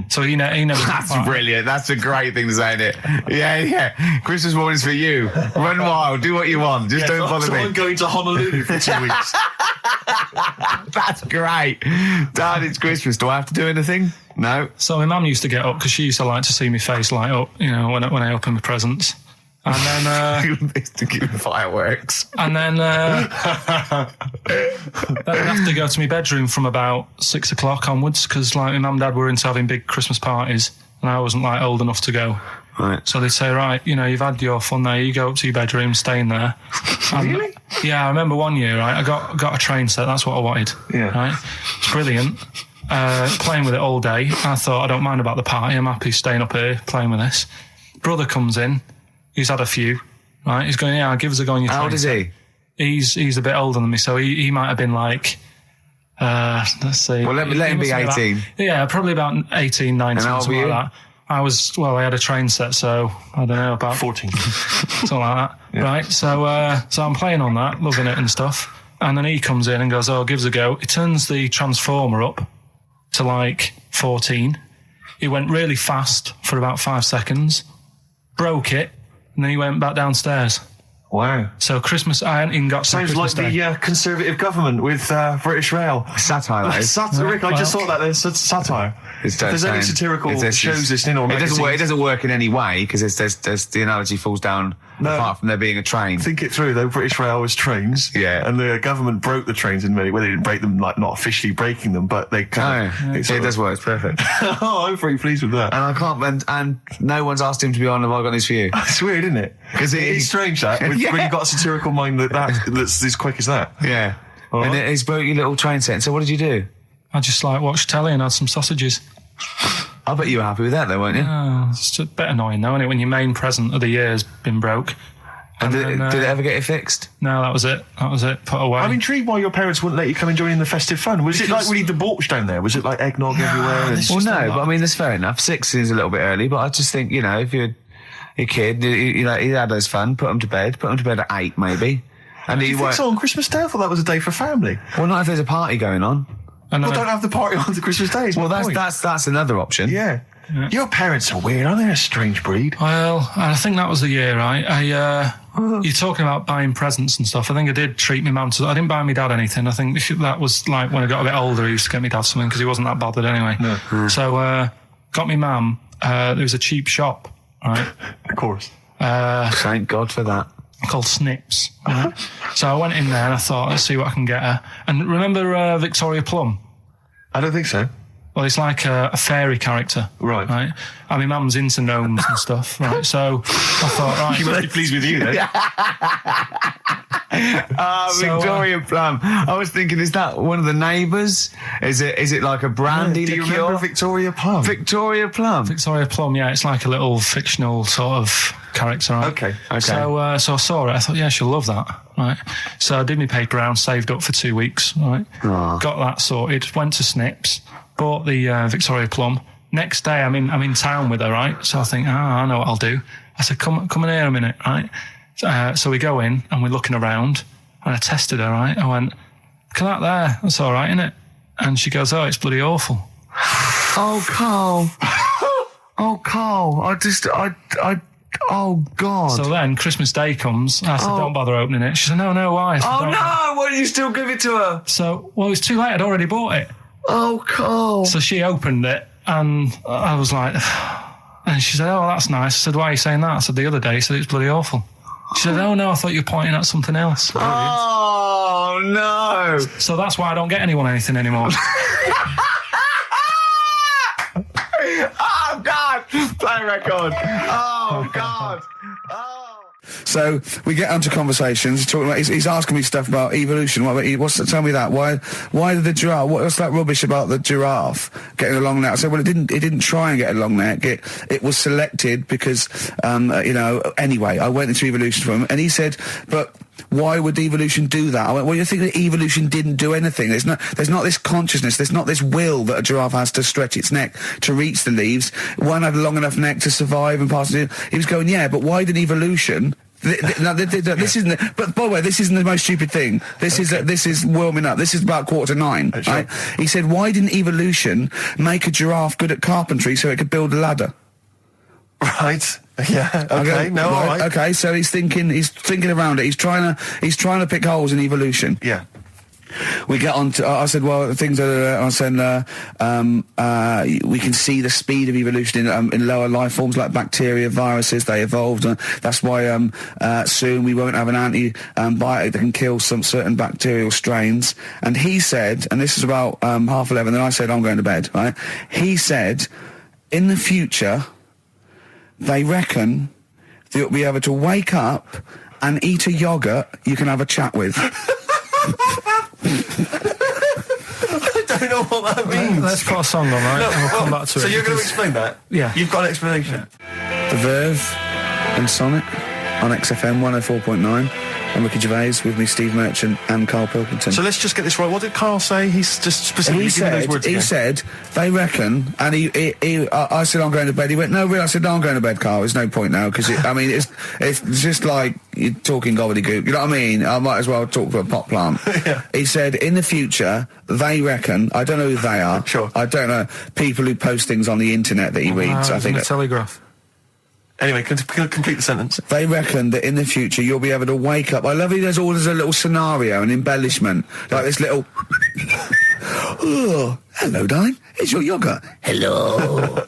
So he never... That's brilliant. That's a great thing to say, isn't it? Yeah. Christmas morning's for you. Run wild. Do what you want. Just don't bother me. I'm going to Honolulu for 2 weeks. That's great. Dad, it's Christmas. Do I have to do anything? No. So my mum used to get up because she used to like to see my face light up, when I open my presents. And then... to give fireworks. And then I'd have to go to my bedroom from about 6 o'clock onwards because my mum and dad were into having big Christmas parties and I wasn't old enough to go. Right. So they'd say, right, you've had your fun there, you go up to your bedroom, stay in there. Really? Yeah, I remember one year, right, I got a train set, that's what I wanted. Yeah. Right? It's brilliant. Playing with it all day. I thought, I don't mind about the party, I'm happy staying up here playing with this. Brother comes in, he's had a few, right? He's going, yeah, give us a go on your train. How old is he? He's a bit older than me, so he might have been like, let's see. Well, let him be 18. Yeah, probably about 18, 19, And how old something were you? like that. I had a train set, so I don't know, about 14. something like that. Yeah. Right, so I'm playing on that, loving it and stuff. And then he comes in and goes, oh, give us a go. He turns the transformer up to like 14. He went really fast for about 5 seconds, broke it, and then he went back downstairs. Wow. So Christmas, I hadn't even got Sounds Christmas like Day. the Conservative government with British Rail. Satire, that is. Rick, I just thought that there's satire. If there's any satirical shows listening or magazines... It doesn't work in any way, because there's the analogy falls down apart from there being a train. Think it through, though. British Rail was trains. Yeah. And the government broke the trains in many... Well, they didn't break them, like, not officially breaking them, but they kind of... It does work. It's perfect. Oh, I'm very pleased with that. And I can't... And no one's asked him to be on Have I Got News For You? It's weird, isn't it? Because it's strange, that, when you've got a satirical mind that's as quick as that. Yeah. All And right. he's broke your little train set. So what did you do? I just like watched telly and had some sausages. I bet you were happy with that, though, weren't you? Oh, it's a bit annoying, though, isn't it, when your main present of the year's been broke. And did then, it ever get it fixed? No, that was it. Put away. I'm intrigued why your parents wouldn't let you come and join in the festive fun. Was it like really debauched down there? Was it like eggnog everywhere? And... Well, no, but I mean, that's fair enough. 6 is a little bit early, but I just think, if you're a kid, he had those fun, put them to bed at 8, maybe. And Do you think so on Christmas Day? I thought that was a day for family. Well, not if there's a party going on. And Well, don't have the party on the Christmas Day. Well, that's another option. Yeah. Your parents are weird, aren't they? A strange breed. Well, I think that was the year, right? You're talking about buying presents and stuff. I think I did treat my mum to... I didn't buy my dad anything. I think that was like when I got a bit older, I used to get my dad something because he wasn't that bothered anyway. No. So, got my mum. There was a cheap shop, right? Of course. Thank God for that. Called Snips. Right? So I went in there and I thought, let's see what I can get her. And remember Victoria Plum? I don't think so. Well, it's like a fairy character. Right. Right. And my mum's into gnomes and stuff. Right. So I thought, right. She must be pleased with you, then. Victoria Plum. I was thinking, is that one of the neighbours? Is it like a brandy Do you liqueur? remember Victoria Plum? Victoria Plum. Victoria Plum, yeah, it's like a little fictional sort of character, right? Okay. So I saw it, I thought, yeah, she'll love that, right? So I did my paper round, saved up for 2 weeks, right? Aww. Got that sorted, went to Snips, bought the Victoria Plum. Next day, I'm in town with her, right? So I think, I know what I'll do. I said, come in here a minute, right? So we go in and we're looking around and I tested her, right? I went, look at that there, that's all right, isn't it? And she goes, oh, it's bloody awful. Oh, Karl. Oh, Karl. Oh, God. So then Christmas Day comes. I said, don't bother opening it. She said, no, why? I said, Oh, no. Why did you still give it to her? So, well, it's too late. I'd already bought it. Oh, Karl. So she opened it and I was like, and she said, oh, that's nice. I said, why are you saying that? I said, the other day, she said, it's bloody awful. She said, oh, no, I thought you were pointing at something else. Oh, no. So that's why I don't get anyone anything anymore. Oh, God. Play a record. Oh, God. Oh. So we get onto conversations. He's asking me stuff about evolution. Tell me that. Why did the giraffe? What's that rubbish about the giraffe getting a long neck? I said, well, it didn't try and get a long neck. It was selected because, anyway, I went into evolution from him, and he said, but why would evolution do that? I went, well, you think that evolution didn't do anything. There's not this consciousness, there's not this will that a giraffe has to stretch its neck to reach the leaves. One had a long enough neck to survive and pass it. He was going, yeah, but why did evolution... This isn't. But by the way, this isn't the most stupid thing. This is warming up. This is about 8:45. Right? He said, "Why didn't evolution make a giraffe good at carpentry so it could build a ladder?" Right. Yeah. Okay. No. All right. Okay. So he's thinking around it. He's trying to pick holes in evolution. Yeah. We get on to, I said, well, things are, I said, we can see the speed of evolution in lower life forms like bacteria, viruses, they evolved. That's why soon we won't have an antibiotic that can kill some certain bacterial strains. And he said, and this is about 11:30, and I said, I'm going to bed, right? He said, in the future, they reckon that you'll be able to wake up and eat a yogurt you can have a chat with. I don't know what that means. Let's put a song on, right? No, and we'll come back to it. So you're going to explain that? Yeah. You've got an explanation. The Verve and Sonic. on XFM 104.9. I'm Ricky Gervais, with me Steve Merchant and Karl Pilkington. So let's just get this right. What did Karl say? He's just specifically giving those words again. He said, they reckon, and I said I'm going to bed. He went, no, really? I said, no, I'm going to bed, Karl. There's no point now, because it's just like you're talking gobbledygook. You know what I mean? I might as well talk to a pot plant. Yeah. He said, in the future, they reckon, I don't know who they are. Sure. I don't know, people who post things on the internet that he reads. I think the Telegraph. Anyway, complete the sentence. They reckon that in the future you'll be able to wake up. I love it. There's always a little scenario, an embellishment, like this little. Oh, hello, darling. It's your yogurt. Hello.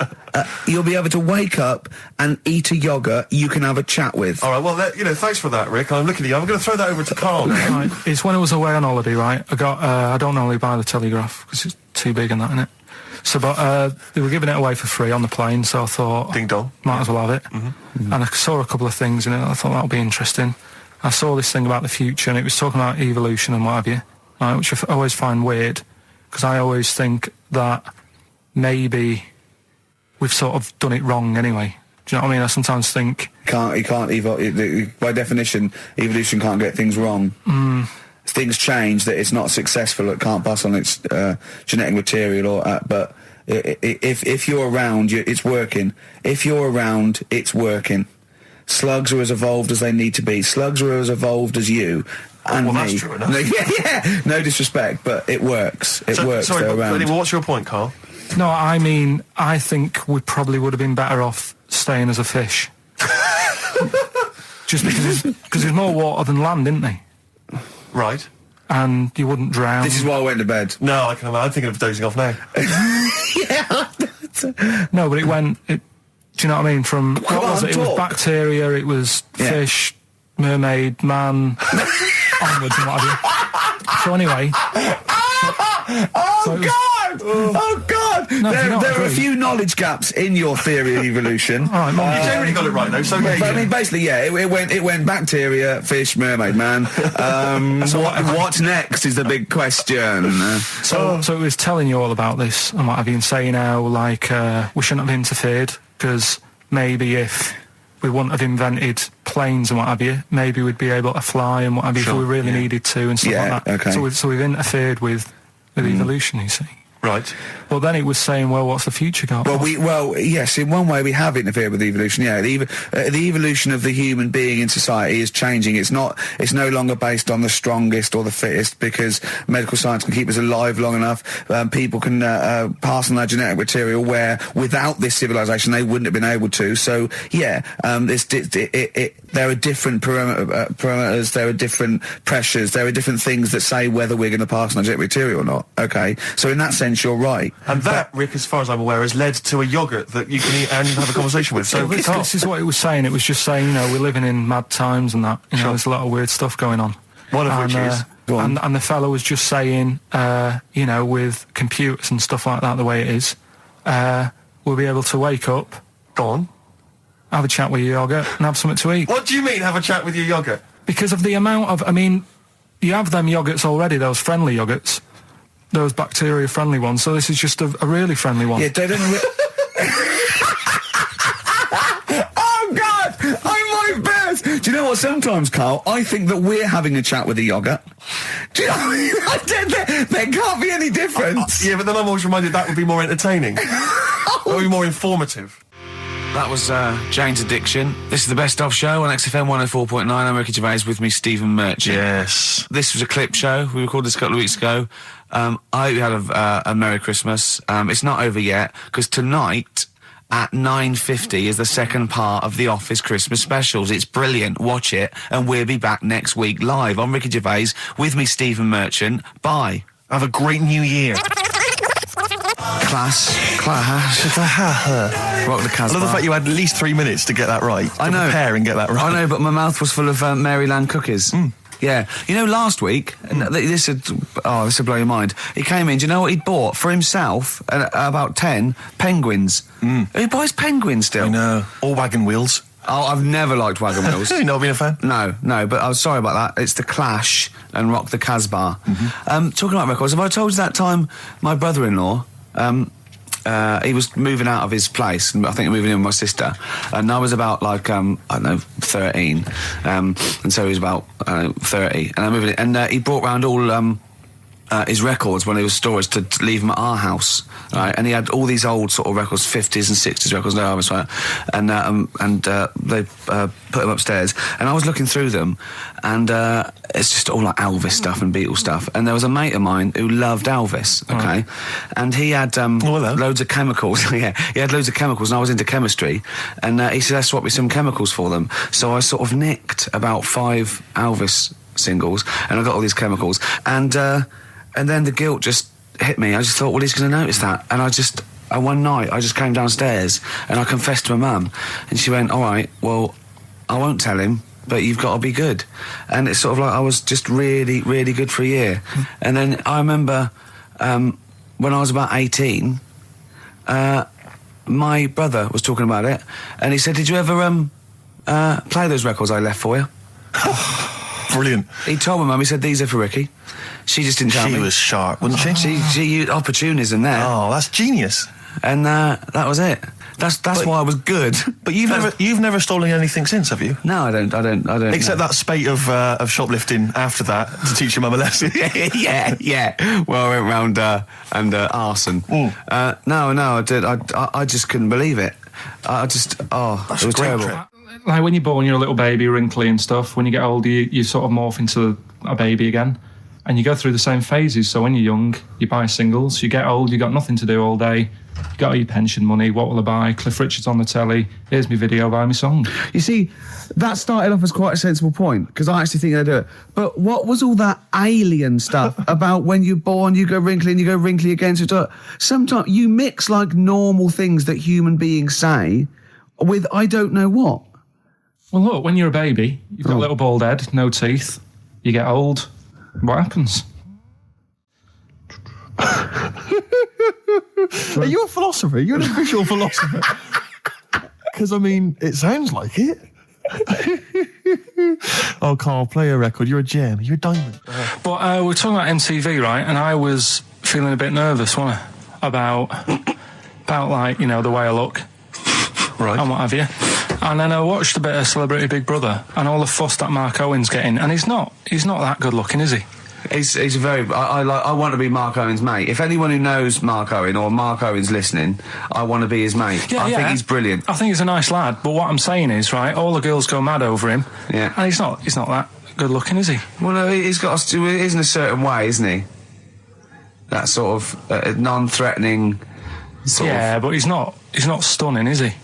You'll be able to wake up and eat a yogurt you can have a chat with. All right. Well, thanks for that, Rick. I'm looking at you. I'm going to throw that over to Karl now. Right. It's when I was away on holiday, right? I don't normally buy the Telegraph because it's too big and that, innit? So, but they were giving it away for free on the plane, so I thought, ding dong, might as well have it. Mm-hmm. And I saw a couple of things in it. I thought that'll be interesting. I saw this thing about the future, and it was talking about evolution and what have you, right, which I always find weird, because I always think that maybe we've sort of done it wrong anyway. Do you know what I mean? I sometimes think you can't evolve. By definition, evolution can't get things wrong. Things change, that it's not successful, it can't pass on its genetic material, or but if you're around, it's working. If you're around, it's working. Slugs are as evolved as they need to be. Slugs are as evolved as you and well, me. That's true enough. Yeah, no disrespect, but it works. It works. Sorry, they're around. Anyway, what's your point, Karl? No, I mean, I think we probably would have been better off staying as a fish. Just because there's more water than land, isn't there? Right. And you wouldn't drown. This is why I went to bed. No, I'm thinking of dozing off now. Yeah. No, but do you know what I mean? From what was it? It was bacteria, it was fish, mermaid, man, onwards and what have you. So anyway. Oh God! No, there are a few knowledge gaps in your theory of evolution. All right, you generally got it right though. So but I mean, basically, it went bacteria, fish, mermaid, man. What next is the big question. So it was telling you all about this and what have you, and saying how we shouldn't have interfered, because maybe if we wouldn't have invented planes and what have you, maybe we'd be able to fly and what have you if we really needed to and stuff like that. Okay. So we've interfered with evolution, you see. Right. Well, then it was saying, well, what's the future got? Well, yes, in one way we have interfered with evolution. Yeah, the evolution of the human being in society is changing. It's no longer based on the strongest or the fittest, because medical science can keep us alive long enough. People can pass on their genetic material where without this civilization they wouldn't have been able to. So yeah, there are different parameters, there are different pressures, there are different things that say whether we're going to pass on our genetic material or not. Okay, so in that sense you're right. And that, Rick, as far as I'm aware, has led to a yogurt that you can eat and have a conversation with. So this is what it was saying. It was just saying, we're living in mad times and that. There's a lot of weird stuff going on. One of which is... And the fellow was just saying, with computers and stuff like that, the way it is, we'll be able to wake up... Go on. Have a chat with your yogurt and have something to eat. What do you mean, have a chat with your yogurt? Because of the amount of... you have them yogurts already, those friendly yogurts. Those bacteria-friendly ones, so this is just a really friendly one. Yeah, they don't... Oh, God! I'm my best! Do you know what, sometimes, Karl, I think that we're having a chat with a yogurt. Do you know what I mean? There can't be any difference. Yeah, but then I'm always reminded that would be more entertaining. That would be more informative. That was Jane's Addiction. This is the Best Of Show on XFM 104.9. I'm Ricky Gervais, with me Stephen Merchant. Yes. This was a clip show. We recorded this a couple of weeks ago. I hope you had a Merry Christmas. It's not over yet, because tonight at 9:50 is the second part of The Office Christmas specials. It's brilliant. Watch it, and we'll be back next week live. I'm Ricky Gervais, with me Stephen Merchant. Bye. Have a great new year. Class. Rock the Casbah. I love the fact you had at least 3 minutes to get that right. I know. Prepare and get that right. I know, but my mouth was full of Maryland cookies. Yeah. Last week, this would blow your mind. He came in, do you know what he'd bought for himself? About 10 penguins. Who buys penguins still? I know. Or wagon wheels. Oh, I've never liked wagon wheels. You've not been a fan? No, but I was sorry about that. It's The Clash and Rock the Casbah. Talking about records, have I told you that time my brother-in-law, he was moving out of his place, and I think moving in with my sister, and I was about like, I don't know, 13, and so he was about 30, and I moved in, and he brought round all his records when he was storage to leave them at our house, right? And he had all these old sort of records, 50s and 60s records, no, right? And they put them upstairs, and I was looking through them, and it's just all like Elvis stuff and Beatles stuff. And there was a mate of mine who loved Elvis, okay, and he had loads of chemicals. Yeah, he had loads of chemicals, and I was into chemistry, and he said, "Let's swap me some chemicals for them." So I sort of nicked about 5 Elvis singles, and I got all these chemicals, and then the guilt just hit me. I just thought, well, he's going to notice that. And one night, I just came downstairs and I confessed to my mum. And she went, all right, well, I won't tell him, but you've got to be good. And it's sort of like I was just really, really good for a year. And then I remember when I was about 18, my brother was talking about it. And he said, did you ever play those records I left for you? Brilliant. He told my mum, he said, these are for Ricky. She just didn't tell me. She was sharp, wasn't she? She used opportunism there. Oh, that's genius. And that was it. That's why I was good. But you've never stolen anything since, have you? No, I don't. Except that spate of shoplifting after that to teach your mum a lesson. yeah. Well, I went round and arson. No, I did. I just couldn't believe it. That's it was terrible. Trip. Like when you're born, you're a little baby, wrinkly and stuff. When you get older, you sort of morph into a baby again. And you go through the same phases. So when you're young, you buy singles. You get old, you got nothing to do all day. You got all your pension money. What will I buy? Cliff Richard's on the telly. Here's my video, buy me song. You see, that started off as quite a sensible point, because I actually think they do it. But what was all that alien stuff about when you're born, you go wrinkly and you go wrinkly again? So sometimes you mix like normal things that human beings say with I don't know what. Well, look, when you're a baby, you've got a little bald head, no teeth. You get old. What happens? Are you a philosopher? You're an official philosopher. Because, I mean, it sounds like it. Oh, Karl, play a record. You're a gem. You're a diamond. But we're talking about MTV, right? And I was feeling a bit nervous, wasn't I? About like, you know, the way I look. Right. And what have you. And then I watched a bit of Celebrity Big Brother and all the fuss that Mark Owen's getting, and he's not that good looking, is he? He's a very. I want to be Mark Owen's mate. If anyone who knows Mark Owen or Mark Owen's listening, I want to be his mate. I think he's brilliant. I think he's a nice lad. But what I'm saying is, right, all the girls go mad over him. Yeah. And he's not that good looking, is he? Well, no, he's got. He's in a certain way, isn't he? That sort of non-threatening. But he's not stunning, is he?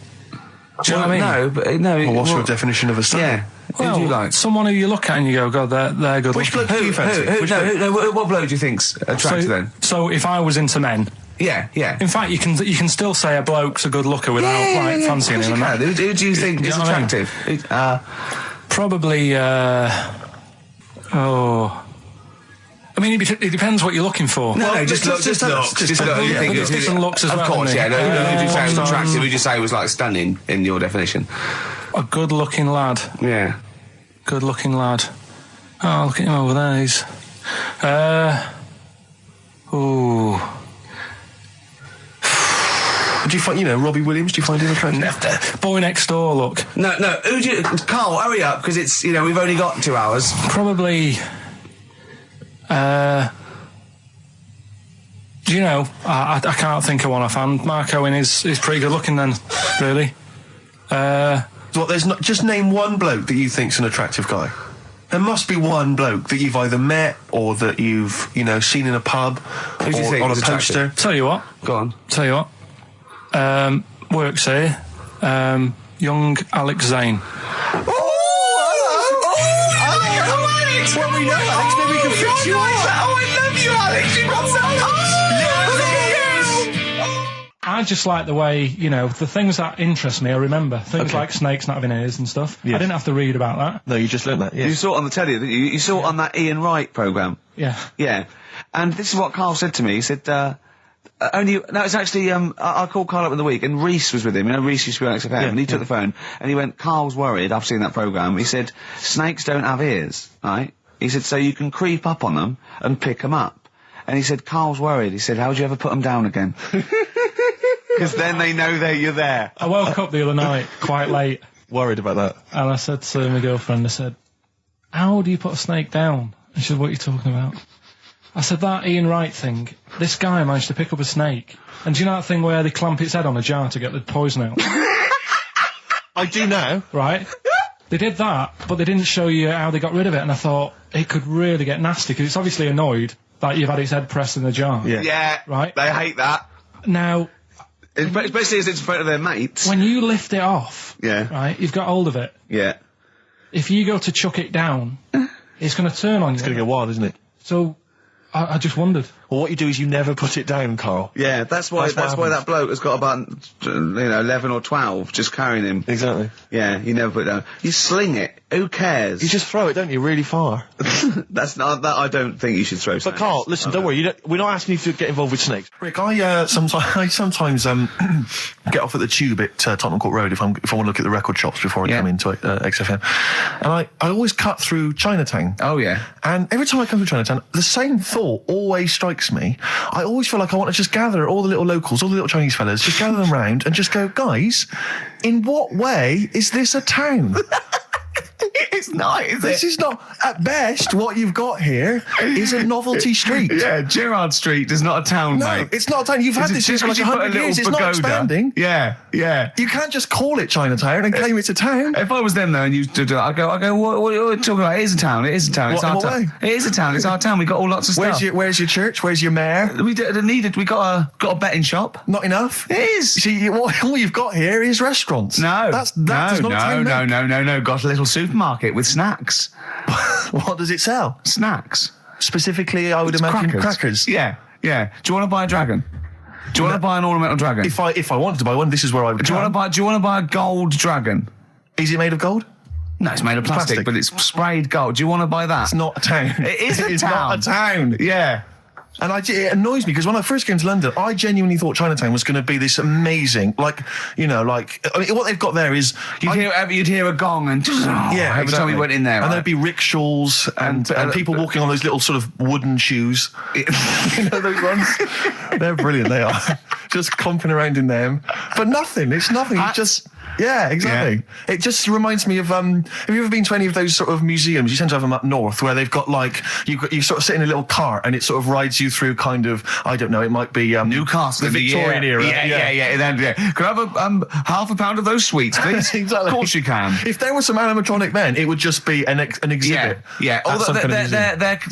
Do you know what I mean? No, but no. Well, what's your definition of a stunning? Yeah. Well, who do you like? Someone who you look at and you go, God, they're good Which looking. bloke do you fancy? What bloke do you think's attractive then? So if I was into men, yeah. In fact, you can still say a bloke's a good looker without fancying him. Who do you think is attractive? Probably. I mean, it depends what you're looking for. No, just looks. Just different looks as well. Of course, yeah. Who do you say was attractive? Who do you say was like stunning in your definition? A good-looking lad. Yeah. Good-looking lad. Oh, look at him over there. He's. Do you find, Robbie Williams? Do you find him attractive? Boy Next Door. Look. No. Who do you? Karl, hurry up, because it's we've only got 2 hours. Probably. Do you know? I can't think of one offhand. Mark Owen is pretty good looking then, really. There's not. Just name one bloke that you think's an attractive guy. There must be one bloke that you've either met or that you've seen in a pub or on a poster. Tell you what. Go on. Tell you what. Works here. Young Alex Zane. Well, we know Alex, maybe we can fix you up. Oh, I love you, Alex. You've got so I just like the way, the things that interest me, I remember. Things like snakes not having ears and stuff. Yes. I didn't have to read about that. No, you just learned that, yes. You saw it on the telly, didn't you? You saw it on that Ian Wright programme. Yeah. Yeah. And this is what Karl said to me. He said, it's actually, I called Karl up in the week, and Reese was with him. Reese used to be on XFM, and he took the phone, and he went, Karl's worried, I've seen that programme. He said, snakes don't have ears, right? He said, so you can creep up on them and pick them up. And he said, Karl's worried. He said, how do you ever put them down again? Because then they know that you're there. I woke up the other night quite late. Worried about that. And I said to my girlfriend, I said, how do you put a snake down? And she said, what are you talking about? I said, that Ian Wright thing, this guy managed to pick up a snake. And do you know that thing where they clamp its head on a jar to get the poison out? I do now. Right? They did that, but they didn't show you how they got rid of it. And I thought, it could really get nasty, because it's obviously annoyed that you've had its head pressed in the jar. Yeah. Right? They hate that. Now... Especially as it's in front of their mates. When you lift it off, Yeah. right, you've got hold of it. Yeah. If you go to chuck it down, it's going to turn on you. It's going to go wild, isn't it? So, I just wondered. Well, what you do is you never put it down, Karl. Yeah, that's why that bloke has got about 11 or 12 just carrying him. Exactly. Yeah, you never put it down. You sling it. Who cares? You just throw it, don't you, really far. That's not that. I don't think you should throw. But Karl, listen, don't worry. We're not asking you to get involved with snakes. Rick, I sometimes get off at the Tube at Tottenham Court Road if I want to look at the record shops before I come into XFM, and I always cut through Chinatown. Oh yeah. And every time I come through Chinatown, the same thought always strikes me. I always feel like I want to just gather all the little locals, all the little Chinese fellas, just gather them round and just go, guys, in what way is this a town? It's not, is This is not, at best, what you've got here is a novelty street. Yeah, Gerrard Street is not a town, No, mate. it's not a town. You've had this here for like 100 years. It's not expanding. Yeah, yeah. You can't just call it Chinatown and claim it's a town. If I was them though and you did it, I go, what are you talking about? It is a town. It is a town. It's What, our in what town. It is a town. It's our town. We got all lots of stuff. Where's your church? Where's your mayor? We got a betting shop. Not enough. It is. See, all you've got here is restaurants. No, that does not a town make. No. Got a little supermarket with snacks. What does it sell? Snacks. Specifically, I would imagine crackers. Yeah. Do you want to buy a dragon? Do you want to buy an ornamental dragon? If I wanted to buy one, this is where I would. Do you want to buy a gold dragon? Is it made of gold? No, it's made of plastic, but it's sprayed gold. Do you want to buy that? It's not a town. It is a It's town. not a town. Yeah. And it annoys me because when I first came to London, I genuinely thought Chinatown was going to be this amazing, what they've got there is You'd hear a gong and every time we went in there, and there'd be rickshaws and people walking on those little sort of wooden shoes. You know those ones? They're brilliant. They are just comping around in them, but nothing. It's nothing. It's just. Yeah, exactly. Yeah. It just reminds me of, have you ever been to any of those sort of museums? You tend to have them up north where they've got you sort of sit in a little cart and it sort of rides you through kind of, I don't know, it might be Newcastle, the Victorian era. Yeah. Can I have half a pound of those sweets, please? Exactly. Of course you can. If there was some animatronic then, it would just be an exhibit. Yeah.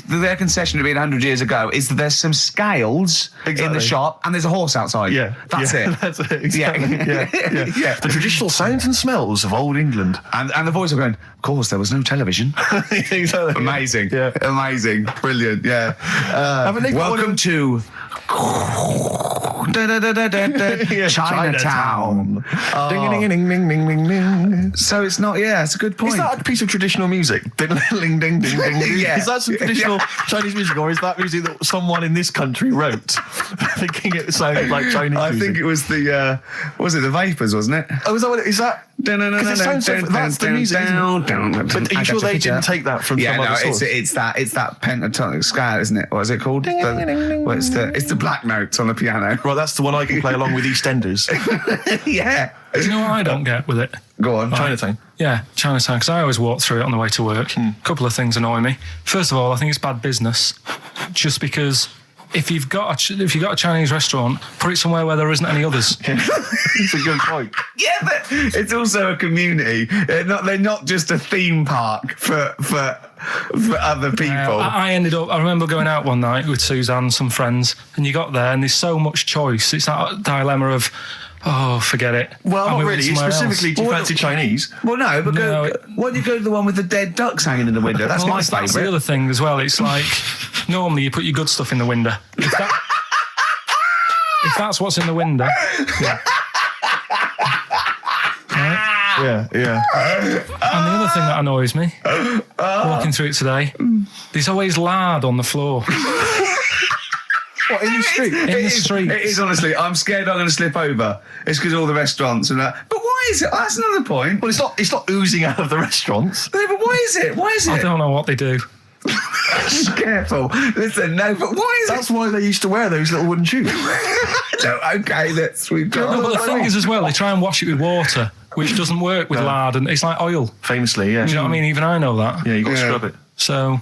Their concession to being 100 years ago is that there's some scales in the shop and there's a horse outside. Yeah. That's it. That's it. Exactly. Yeah. The traditional sounds and smells of old England. And the voice of going, of course, there was no television. Exactly. Amazing. Yeah. Amazing. Brilliant. Yeah. Welcome to Chinatown. Ding, ding, ding, ding, ding, ding, ding. So it's not, it's a good point. Is that a piece of traditional music? Ding, ding, ding, ding, ding. Yeah. Is that some traditional Chinese music, or is that music that someone in this country wrote, thinking it sounded like Chinese music? I think it was the Vapors, wasn't it? Oh, is that what it is? That? Because it sounds so, that's the music, isn't it? But are you sure they didn't take that from some other source? It's that pentatonic scale, isn't it? What is it called? It's the black notes on the piano. Right, that's the one I can play along with EastEnders. Yeah. Do you know what I don't get with it? Go on. Chinatown. Yeah, Chinatown, because I always walk through it on the way to work. A couple of things annoy me. First of all, I think it's bad business, just because if you've got a Chinese restaurant, put it somewhere where there isn't any others. It's a good point. Yeah, but it's also a community. They're not just a theme park for other people. I remember going out one night with Suzanne and some friends, and you got there and there's so much choice. It's that dilemma of, forget it. Well, not really. Specifically, do you fancy Chinese? Well, no, but why don't you go to the one with the dead ducks hanging in the window? That's my favourite. That's the other thing as well. It's like, normally you put your good stuff in the window. If that's what's in the window, yeah. Right? Yeah. And the other thing that annoys me, walking through it today, there's always lard on the floor. What, in the street? It is, honestly. I'm scared I'm going to slip over. It's because all the restaurants and that. But why is it? That's another point. Well, it's not oozing out of the restaurants. No, but why is it? I don't know what they do. Careful. Listen, no, but why is That's why they used to wear those little wooden shoes. okay, we've got. No, but the thing is as well, they try and wash it with water, which doesn't work with lard, and it's like oil. Famously, yeah. You know what I mean? Even I know that. Yeah, you got to scrub it. So